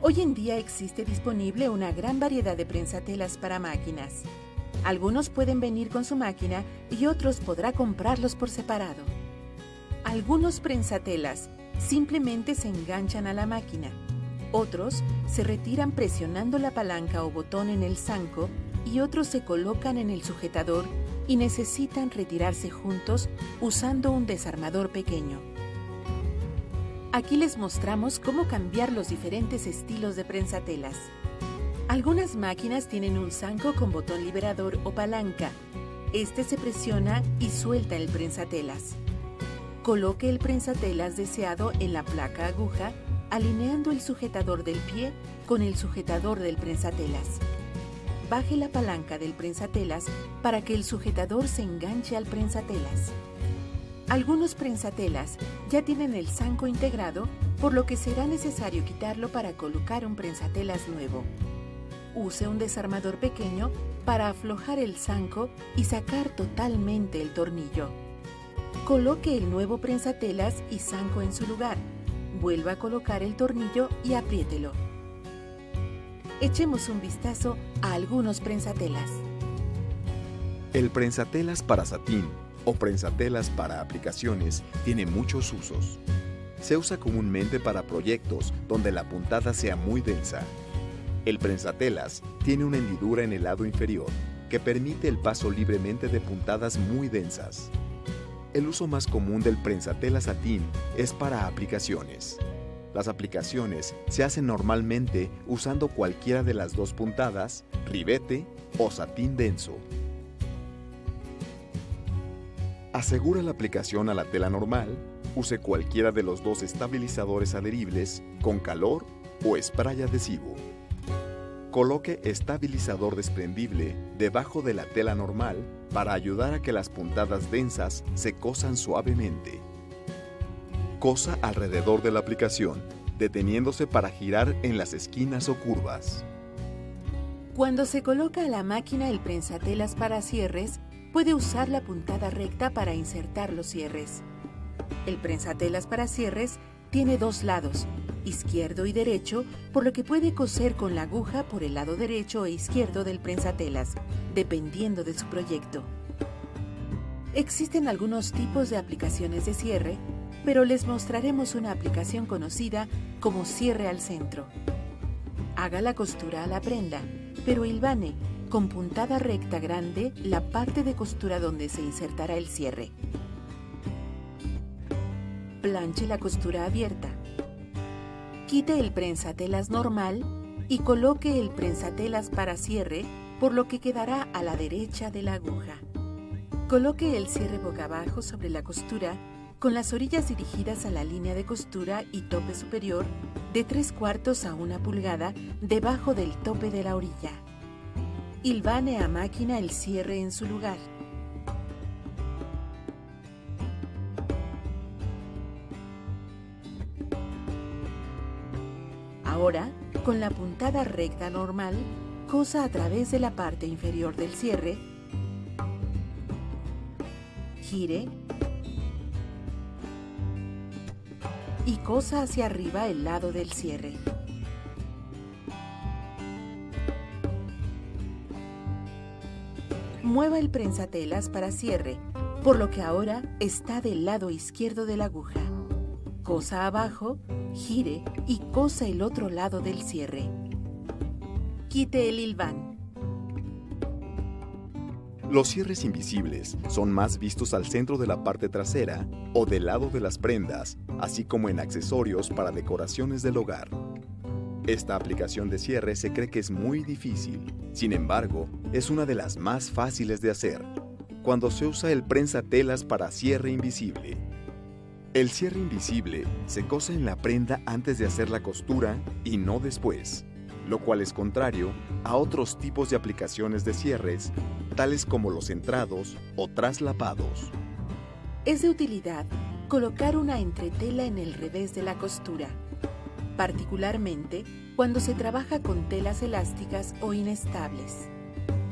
Hoy en día existe disponible una gran variedad de prensatelas para máquinas. Algunos pueden venir con su máquina y otros podrá comprarlos por separado. Algunos prensatelas simplemente se enganchan a la máquina. Otros se retiran presionando la palanca o botón en el zanco y otros se colocan en el sujetador y necesitan retirarse juntos usando un desarmador pequeño. Aquí les mostramos cómo cambiar los diferentes estilos de prensatelas. Algunas máquinas tienen un zanco con botón liberador o palanca. Este se presiona y suelta el prensatelas. Coloque el prensatelas deseado en la placa aguja, alineando el sujetador del pie con el sujetador del prensatelas. Baje la palanca del prensatelas para que el sujetador se enganche al prensatelas. Algunos prensatelas ya tienen el zanco integrado, por lo que será necesario quitarlo para colocar un prensatelas nuevo. Use un desarmador pequeño para aflojar el zanco y sacar totalmente el tornillo. Coloque el nuevo prensatelas y zanco en su lugar. Vuelva a colocar el tornillo y apriételo. Echemos un vistazo a algunos prensatelas. El prensatelas para satín o prensatelas para aplicaciones tiene muchos usos. Se usa comúnmente para proyectos donde la puntada sea muy densa. El prensatelas tiene una hendidura en el lado inferior que permite el paso libremente de puntadas muy densas. El uso más común del prensatelas satín es para aplicaciones. Las aplicaciones se hacen normalmente usando cualquiera de las dos puntadas, ribete o satín denso. Asegura la aplicación a la tela normal, use cualquiera de los dos estabilizadores adheribles con calor o spray adhesivo. Coloque estabilizador desprendible debajo de la tela normal para ayudar a que las puntadas densas se cosan suavemente. Cosa alrededor de la aplicación, deteniéndose para girar en las esquinas o curvas. Cuando se coloca a la máquina el prensatelas para cierres, puede usar la puntada recta para insertar los cierres. El prensatelas para cierres tiene dos lados, izquierdo y derecho, por lo que puede coser con la aguja por el lado derecho e izquierdo del prensatelas, dependiendo de su proyecto. Existen algunos tipos de aplicaciones de cierre, pero les mostraremos una aplicación conocida como cierre al centro. Haga la costura a la prenda, pero hilvane con puntada recta grande la parte de costura donde se insertará el cierre. Planche la costura abierta. Quite el prensatelas normal y coloque el prensatelas para cierre, por lo que quedará a la derecha de la aguja. Coloque el cierre boca abajo sobre la costura, con las orillas dirigidas a la línea de costura y tope superior de 3/4 a 1 pulgada debajo del tope de la orilla. Hilvane a máquina el cierre en su lugar. Ahora, con la puntada recta normal, cosa a través de la parte inferior del cierre, gire y cosa hacia arriba el lado del cierre. Mueva el prensatelas para cierre, por lo que ahora está del lado izquierdo de la aguja. Cosa abajo, gire y cosa el otro lado del cierre. Quite el hilván. Los cierres invisibles son más vistos al centro de la parte trasera o del lado de las prendas, así como en accesorios para decoraciones del hogar. Esta aplicación de cierre se cree que es muy difícil, sin embargo, es una de las más fáciles de hacer, cuando se usa el prensatelas para cierre invisible. El cierre invisible se cose en la prenda antes de hacer la costura y no después, lo cual es contrario a otros tipos de aplicaciones de cierres, tales como los entrados o traslapados. Es de utilidad colocar una entretela en el revés de la costura, particularmente cuando se trabaja con telas elásticas o inestables.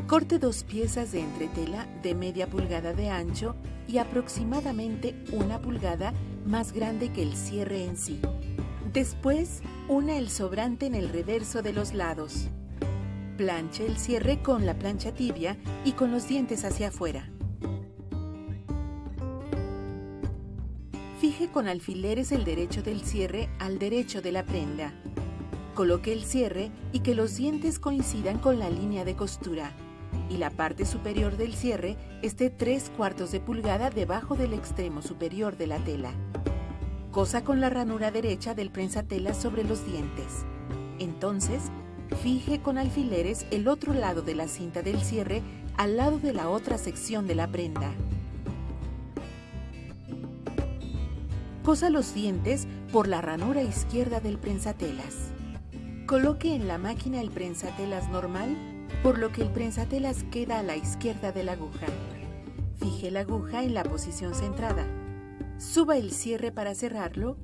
Corte 2 piezas de entretela de media pulgada de ancho y aproximadamente 1 pulgada más grande que el cierre en sí. Después, una el sobrante en el reverso de los lados. Planche el cierre con la plancha tibia y con los dientes hacia afuera. Fije con alfileres el derecho del cierre al derecho de la prenda. Coloque el cierre y que los dientes coincidan con la línea de costura y la parte superior del cierre esté 3/4 de pulgada debajo del extremo superior de la tela. Cosa con la ranura derecha del prensatelas sobre los dientes. Entonces, fije con alfileres el otro lado de la cinta del cierre al lado de la otra sección de la prenda. Cosa los dientes por la ranura izquierda del prensatelas. Coloque en la máquina el prensatelas normal, por lo que el prensatelas queda a la izquierda de la aguja. Fije la aguja en la posición centrada. Suba el cierre para cerrarlo,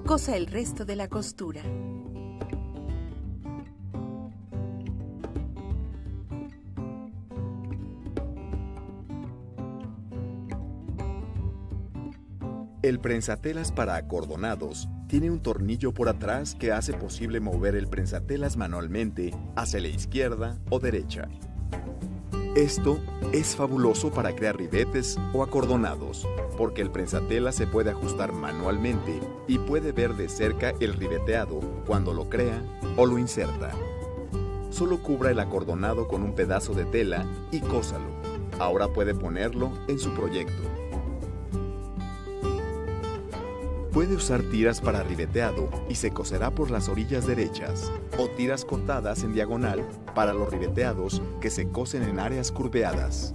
cosa el resto de la costura. El prensatelas para acordonados tiene un tornillo por atrás que hace posible mover el prensatelas manualmente hacia la izquierda o derecha. Esto es fabuloso para crear ribetes o acordonados, porque el prensatelas se puede ajustar manualmente y puede ver de cerca el ribeteado cuando lo crea o lo inserta. Solo cubra el acordonado con un pedazo de tela y cósalo. Ahora puede ponerlo en su proyecto. Puede usar tiras para ribeteado y se coserá por las orillas derechas, o tiras cortadas en diagonal para los ribeteados que se cosen en áreas curveadas.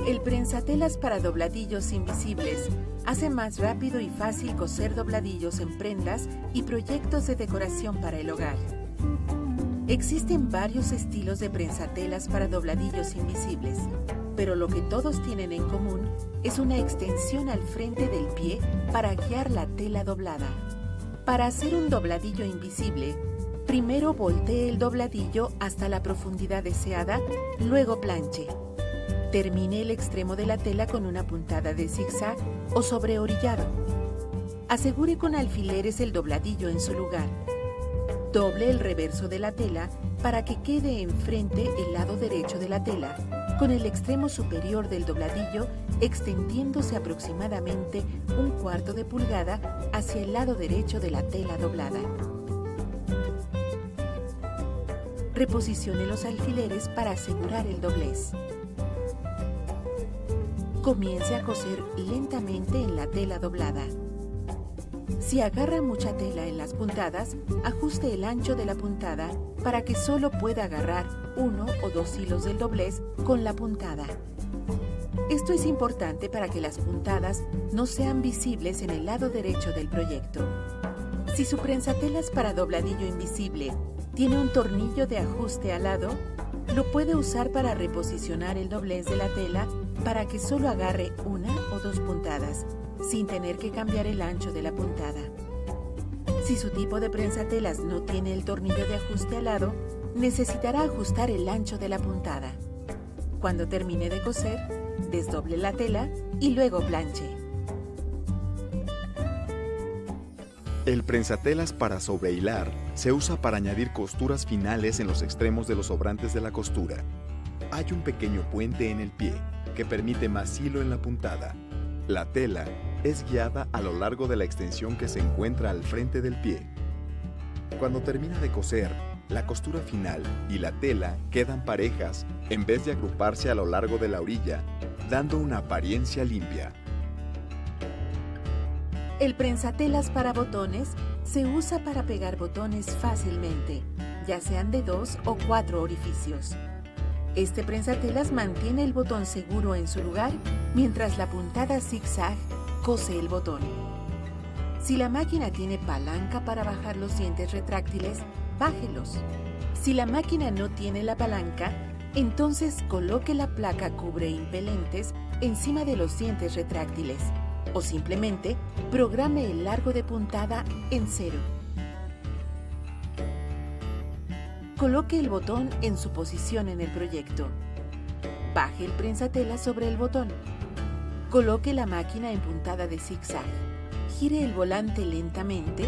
El prensatelas para dobladillos invisibles hace más rápido y fácil coser dobladillos en prendas y proyectos de decoración para el hogar. Existen varios estilos de prensatelas para dobladillos invisibles, pero lo que todos tienen en común es una extensión al frente del pie para guiar la tela doblada. Para hacer un dobladillo invisible, primero voltee el dobladillo hasta la profundidad deseada, luego planche. Termine el extremo de la tela con una puntada de zigzag o sobreorillado. Asegure con alfileres el dobladillo en su lugar. Doble el reverso de la tela para que quede enfrente el lado derecho de la tela, con el extremo superior del dobladillo extendiéndose aproximadamente 1/4 de pulgada hacia el lado derecho de la tela doblada. Reposicione los alfileres para asegurar el doblez. Comience a coser lentamente en la tela doblada. Si agarra mucha tela en las puntadas, ajuste el ancho de la puntada para que solo pueda agarrar 1 o 2 hilos del doblez con la puntada. Esto es importante para que las puntadas no sean visibles en el lado derecho del proyecto. Si su prensatelas para dobladillo invisible tiene un tornillo de ajuste al lado, lo puede usar para reposicionar el doblez de la tela para que solo agarre 1 o 2 puntadas, sin tener que cambiar el ancho de la puntada. Si su tipo de prensatelas no tiene el tornillo de ajuste al lado, necesitará ajustar el ancho de la puntada. Cuando termine de coser, desdoble la tela y luego planche. El prensatelas para sobrehilar se usa para añadir costuras finales en los extremos de los sobrantes de la costura. Hay un pequeño puente en el pie que permite más hilo en la puntada. La tela es guiada a lo largo de la extensión que se encuentra al frente del pie. Cuando termina de coser, la costura final y la tela quedan parejas en vez de agruparse a lo largo de la orilla, dando una apariencia limpia. El prensatelas para botones se usa para pegar botones fácilmente, ya sean de 2 o 4 orificios. Este prensatelas mantiene el botón seguro en su lugar mientras la puntada zigzag cose el botón. Si la máquina tiene palanca para bajar los dientes retráctiles, bájelos. Si la máquina no tiene la palanca, entonces coloque la placa cubre impelentes encima de los dientes retráctiles o simplemente programe el largo de puntada en 0. Coloque el botón en su posición en el proyecto. Baje el prensatelas sobre el botón. Coloque la máquina en puntada de zigzag. Gire el volante lentamente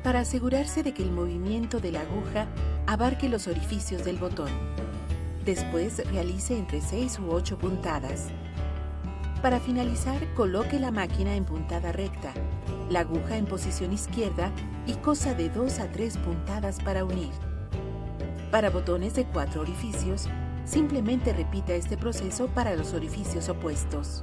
para asegurarse de que el movimiento de la aguja abarque los orificios del botón. Después realice entre 6 u 8 puntadas. Para finalizar, coloque la máquina en puntada recta, la aguja en posición izquierda y cosa de 2 a 3 puntadas para unir. Para botones de 4 orificios, simplemente repita este proceso para los orificios opuestos.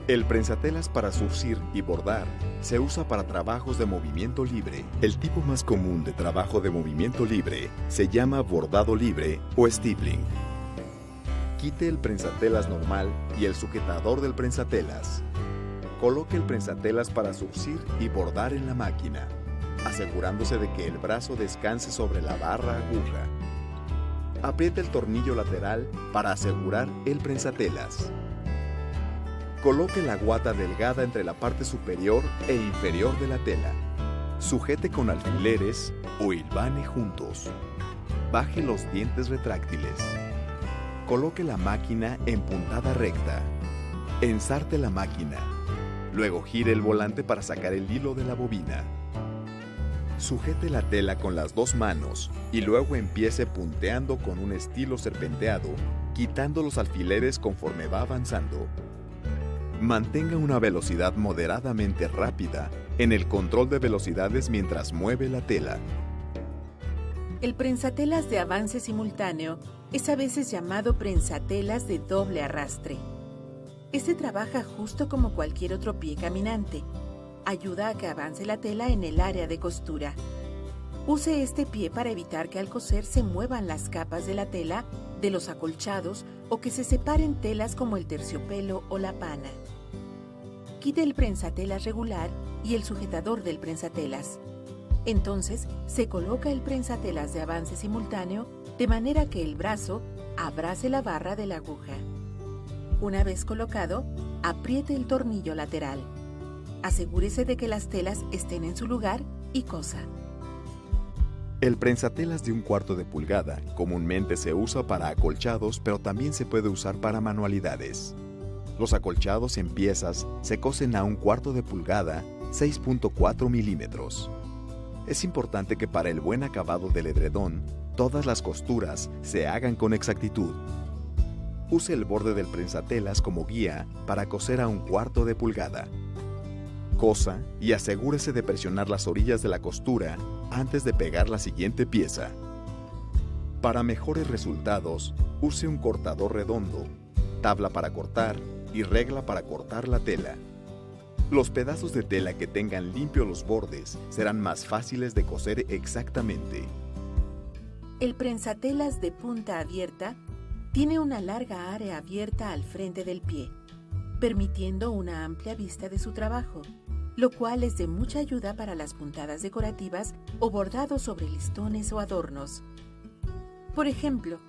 El prensatelas para zurcir y bordar se usa para trabajos de movimiento libre. El tipo más común de trabajo de movimiento libre se llama bordado libre o stippling. Quite el prensatelas normal y el sujetador del prensatelas. Coloque el prensatelas para zurcir y bordar en la máquina, asegurándose de que el brazo descanse sobre la barra aguja. Apriete el tornillo lateral para asegurar el prensatelas. Coloque la guata delgada entre la parte superior e inferior de la tela. Sujete con alfileres o hilvane juntos. Baje los dientes retráctiles. Coloque la máquina en puntada recta. Ensarte la máquina. Luego gire el volante para sacar el hilo de la bobina. Sujete la tela con las 2 manos y luego empiece punteando con un estilo serpenteado, quitando los alfileres conforme va avanzando. Mantenga una velocidad moderadamente rápida en el control de velocidades mientras mueve la tela. El prensatelas de avance simultáneo es a veces llamado prensatelas de doble arrastre. Este trabaja justo como cualquier otro pie caminante. Ayuda a que avance la tela en el área de costura. Use este pie para evitar que al coser se muevan las capas de la tela de los acolchados o que se separen telas como el terciopelo o la pana. Quite el prensatelas regular y el sujetador del prensatelas. Entonces, se coloca el prensatelas de avance simultáneo de manera que el brazo abrace la barra de la aguja. Una vez colocado, apriete el tornillo lateral. Asegúrese de que las telas estén en su lugar y cosa. El prensatelas de 1/4 de pulgada comúnmente se usa para acolchados, pero también se puede usar para manualidades. Los acolchados en piezas se cosen a 1/4 de pulgada, 6.4 milímetros. Es importante que para el buen acabado del edredón, todas las costuras se hagan con exactitud. Use el borde del prensatelas como guía para coser a 1/4 de pulgada. Cosa y asegúrese de presionar las orillas de la costura antes de pegar la siguiente pieza. Para mejores resultados, use un cortador redondo, tabla para cortar y regla para cortar la tela. Los pedazos de tela que tengan limpios los bordes serán más fáciles de coser exactamente. El prensatelas de punta abierta tiene una larga área abierta al frente del pie, permitiendo una amplia vista de su trabajo, lo cual es de mucha ayuda para las puntadas decorativas o bordados sobre listones o adornos. Por ejemplo,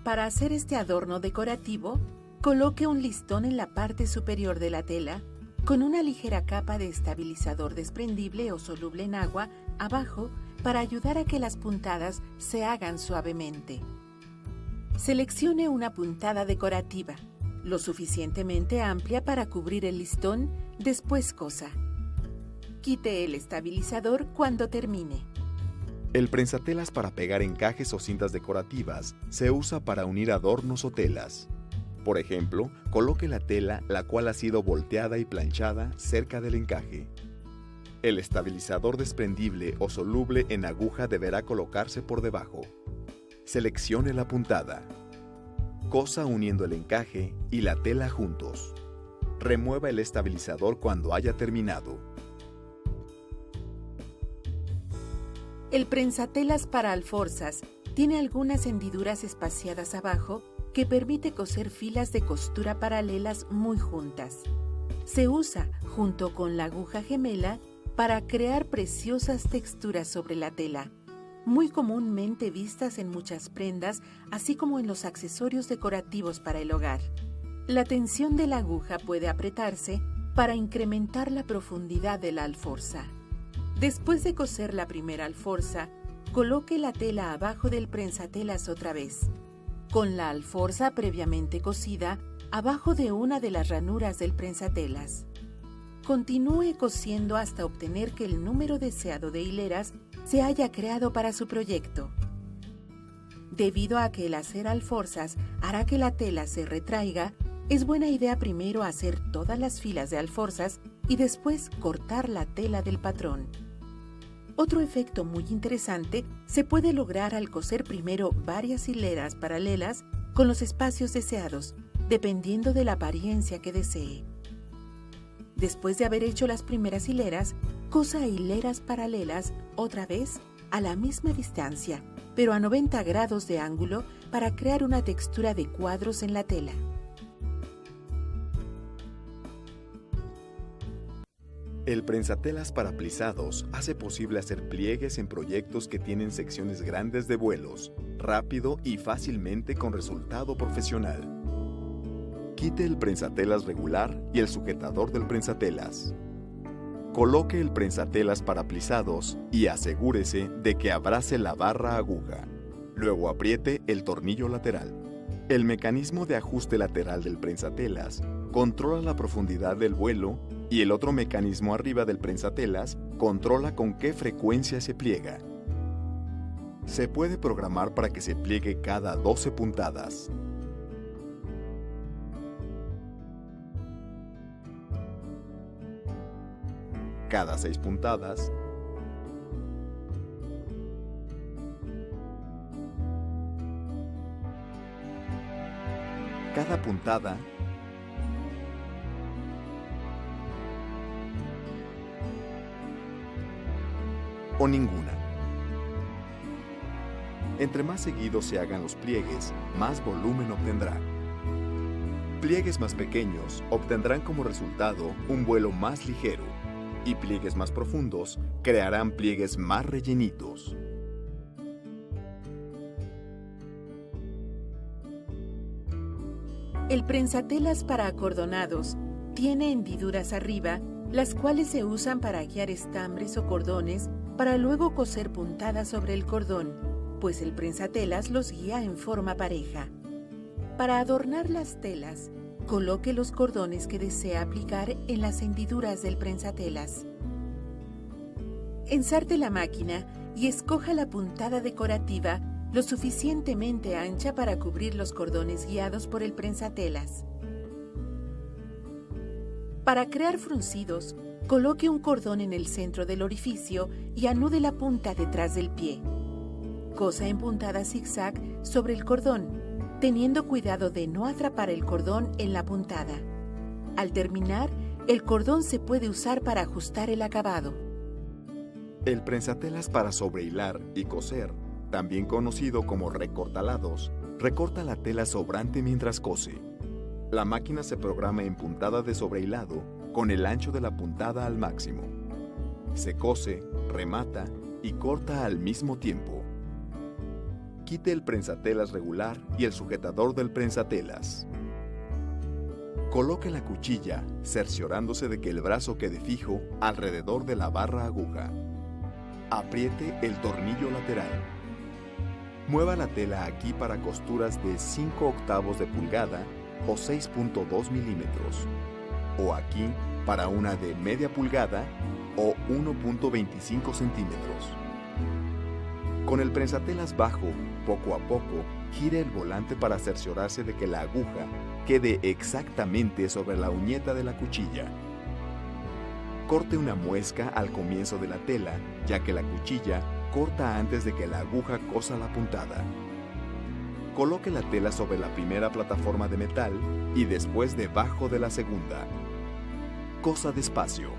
para hacer este adorno decorativo, coloque un listón en la parte superior de la tela con una ligera capa de estabilizador desprendible o soluble en agua abajo para ayudar a que las puntadas se hagan suavemente. Seleccione una puntada decorativa, lo suficientemente amplia para cubrir el listón, después cosa. Quite el estabilizador cuando termine. El prensatelas para pegar encajes o cintas decorativas se usa para unir adornos o telas. Por ejemplo, coloque la tela la cual ha sido volteada y planchada cerca del encaje. El estabilizador desprendible o soluble en aguja deberá colocarse por debajo. Seleccione la puntada. Cosa uniendo el encaje y la tela juntos. Remueva el estabilizador cuando haya terminado. El prensatelas para alforzas tiene algunas hendiduras espaciadas abajo que permite coser filas de costura paralelas muy juntas. Se usa junto con la aguja gemela para crear preciosas texturas sobre la tela, muy comúnmente vistas en muchas prendas, así como en los accesorios decorativos para el hogar. La tensión de la aguja puede apretarse para incrementar la profundidad de la alforza. Después de coser la primera alforza, coloque la tela abajo del prensatelas otra vez, con la alforza previamente cosida abajo de una de las ranuras del prensatelas. Continúe cosiendo hasta obtener que el número deseado de hileras se haya creado para su proyecto. Debido a que el hacer alforzas hará que la tela se retraiga, es buena idea primero hacer todas las filas de alforzas y después cortar la tela del patrón. Otro efecto muy interesante se puede lograr al coser primero varias hileras paralelas con los espacios deseados, dependiendo de la apariencia que desee. Después de haber hecho las primeras hileras, cosa hileras paralelas otra vez a la misma distancia, pero a 90 grados de ángulo para crear una textura de cuadros en la tela. El prensatelas para plisados hace posible hacer pliegues en proyectos que tienen secciones grandes de vuelos, rápido y fácilmente con resultado profesional. Quite el prensatelas regular y el sujetador del prensatelas. Coloque el prensatelas para plisados y asegúrese de que abrace la barra aguja. Luego apriete el tornillo lateral. El mecanismo de ajuste lateral del prensatelas controla la profundidad del vuelo y el otro mecanismo arriba del prensatelas controla con qué frecuencia se pliega. Se puede programar para que se pliegue cada 12 puntadas. Cada 6 puntadas, cada puntada, o ninguna. Entre más seguidos se hagan los pliegues, más volumen obtendrá. Pliegues más pequeños obtendrán como resultado un vuelo más ligero, y pliegues más profundos crearán pliegues más rellenitos. El prensatelas para acordonados tiene hendiduras arriba, las cuales se usan para guiar estambres o cordones para luego coser puntadas sobre el cordón, pues el prensatelas los guía en forma pareja. Para adornar las telas, coloque los cordones que desea aplicar en las hendiduras del prensatelas. Ensarte la máquina y escoja la puntada decorativa lo suficientemente ancha para cubrir los cordones guiados por el prensatelas. Para crear fruncidos, coloque un cordón en el centro del orificio y anude la punta detrás del pie. Cosa en puntada zigzag sobre el cordón, teniendo cuidado de no atrapar el cordón en la puntada. Al terminar, el cordón se puede usar para ajustar el acabado. El prensatelas para sobrehilar y coser, también conocido como recortalados, recorta la tela sobrante mientras cose. La máquina se programa en puntada de sobrehilado con el ancho de la puntada al máximo. Se cose, remata y corta al mismo tiempo. Quite el prensatelas regular y el sujetador del prensatelas. Coloque la cuchilla, cerciorándose de que el brazo quede fijo alrededor de la barra aguja. Apriete el tornillo lateral. Mueva la tela aquí para costuras de 5/8 de pulgada o 6.2 milímetros, o aquí para una de media pulgada o 1.25 centímetros. Con el prensatelas bajo, poco a poco, gire el volante para cerciorarse de que la aguja quede exactamente sobre la uñeta de la cuchilla. Corte una muesca al comienzo de la tela, ya que la cuchilla corta antes de que la aguja cosa la puntada. Coloque la tela sobre la primera plataforma de metal y después debajo de la segunda. Cosa despacio.